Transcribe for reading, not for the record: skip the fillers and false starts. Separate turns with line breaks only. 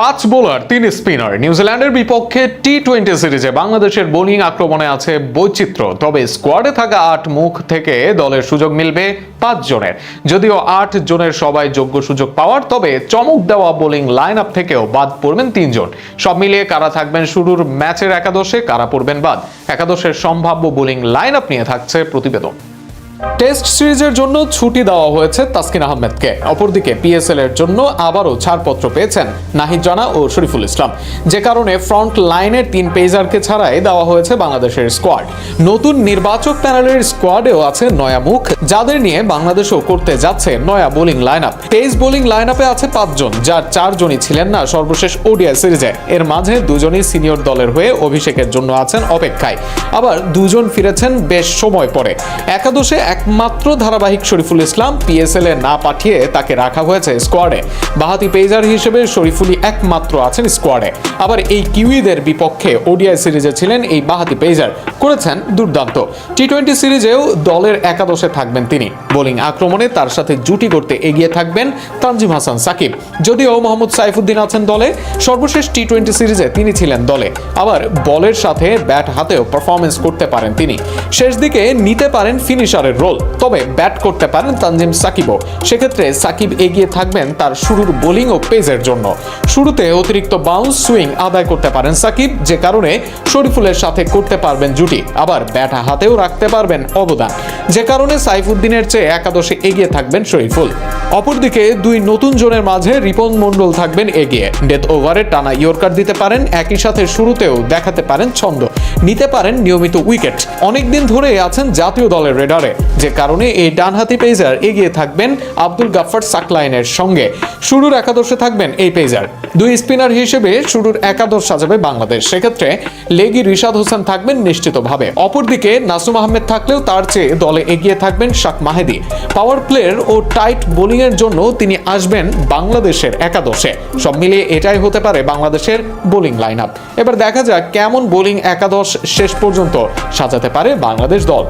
5 bowler 3 spinner. নিউজিল্যান্ডের বিপক্ষে টি-20 সিরিজে বাংলাদেশের বোলিং আক্রমণে আছে বৈচিত্র্য, তবে স্কোয়াডে থাকা 8 মুখ থেকে দলের সুযোগ মিলবে 5 জনের। যদিও 8 জনের সবাই যোগ্য সুযোগ পাওয়ার, তবে চমক দেওয়া বোলিং লাইন আপ থেকেও বাদ পড়বেন 3 জন। সব মিলিয়ে কারা থাকবেন শুরুর ম্যাচের একাদশে, কারা পড়বেন বাদ, একাদশের সম্ভাব্য বোলিং লাইন আপ নিয়ে থাকছে প্রতিবেদন। টেস্ট সিরিজের জন্য ছুটি দেওয়া হয়েছে তাসকিন আহমেদকে। অপরদিকে পিএসএল এর জন্য আবারও ছাড়পত্র পেয়েছেন নাহিদ রানা ও শরীফুল ইসলাম, যে কারণে ফ্রন্ট লাইনের 3 পেসারকে ছাড়াই দেওয়া হয়েছে বাংলাদেশের স্কোয়াড। নতুন নির্বাচক প্যানেলের স্কোয়াডেও আছে নয়া মুখ, যাদের নিয়ে বাংলাদেশও করতে যাচ্ছে নয়া bowling line up. Pace bowling line আপে আছে 5 জন, যার 4 জনই ছিলেন না সর্বশেষ ওডিআই সিরিজে। এর মাঝে 2 জনই সিনিয়র দলের হয়ে অভিষেকের জন্য আছেন অপেক্ষায়, আবার 2 জন ফিরেছেন বেশ সময় পরে। একাদশে একমাত্র ধারাবাহিক শরীফুল ইসলাম, পিএসএল এ না পাঠিয়ে তাকে রাখা হয়েছে স্কোয়াডে। বাহাতি পেসার হিসেবে শরীফুলই একমাত্র আছেন স্কোয়াডে। আবার এই কিউইদের বিপক্ষে ওডিআই সিরিজে ছিলেন এই বাহাতি পেসার, করেছেন দুর্দান্ত। টি-20 সিরিজেও দলের একাদশে থাকবেন তিনি। বোলিং আক্রমণে তার সাথে জুটি করতে এগিয়ে থাকবেন তানজিম হাসান সাকিব। যদিও মোহাম্মদ সাইফুদ্দিন আছেন দলে, সর্বশেষ টি-20 সিরিজে তিনি ছিলেন দলে। আবার বলের সাথে ব্যাট হাতেও পারফরমেন্স করতে পারেন তিনি। শেষ দিকে নিতে পারেন ফিনিশারের রোল, তবে ব্যাট করতে পারেন তানজিম সাকিবও। সেক্ষেত্রে সাকিব এগিয়ে থাকবেন তার শুরুর বোলিং ও পেসের জন্য। শুরুতে অতিরিক্ত বাউন্স সুইং আদায় করতে পারেন সাকিব, যে কারণে শরীফুলের সাথে করতে পারবেন জুটি। আবার ব্যাট হাতেও রাখতে পারবেন অবদান, যে কারণে সাইফুদ্দিনের চেয়ে একাদশে এগিয়ে থাকবেন শরীফুল। অপরদিকে 2 নতুন জনের মাঝে রিপন মন্ডল থাকবেন এগিয়ে। ডেথ ওভারে টানা ইয়র্কার দিতে পারেন, একই সাথে শুরুতেও দেখাতে পারেন ছন্দ, নিতে পারেন নিয়মিত উইকেট। অনেকদিন ধরে আছেন জাতীয় দলের রেডারে, যে কারণে এই ডানহাতি পেসার এগিয়ে থাকবেন আব্দুল গাফফার সাকলাইনের সঙ্গে। শুরুর একাদশে থাকবেন এই পেসার। 2 স্পিনার হিসেবে শুরুর একাদশ সাজাবে বাংলাদেশ। সেক্ষেত্রে লেগি রিশাদ হোসেন থাকবেন নিশ্চিতভাবে। অপরদিকে নাসুম আহমেদ থাকলেও তার চেয়ে দলে এগিয়ে থাকবেন শাক মাহেদি। পাওয়ার প্লেয়ার ও টাইট বোলিং এর জন্য তিনি আসবেন বাংলাদেশের একাদশে। সব মিলিয়ে এটাই হতে পারে বাংলাদেশের বোলিং লাইন আপ। এবার দেখা যাক কেমন বোলিং একাদশ শেষ পর্যন্ত সাজাতে পারে বাংলাদেশ দল।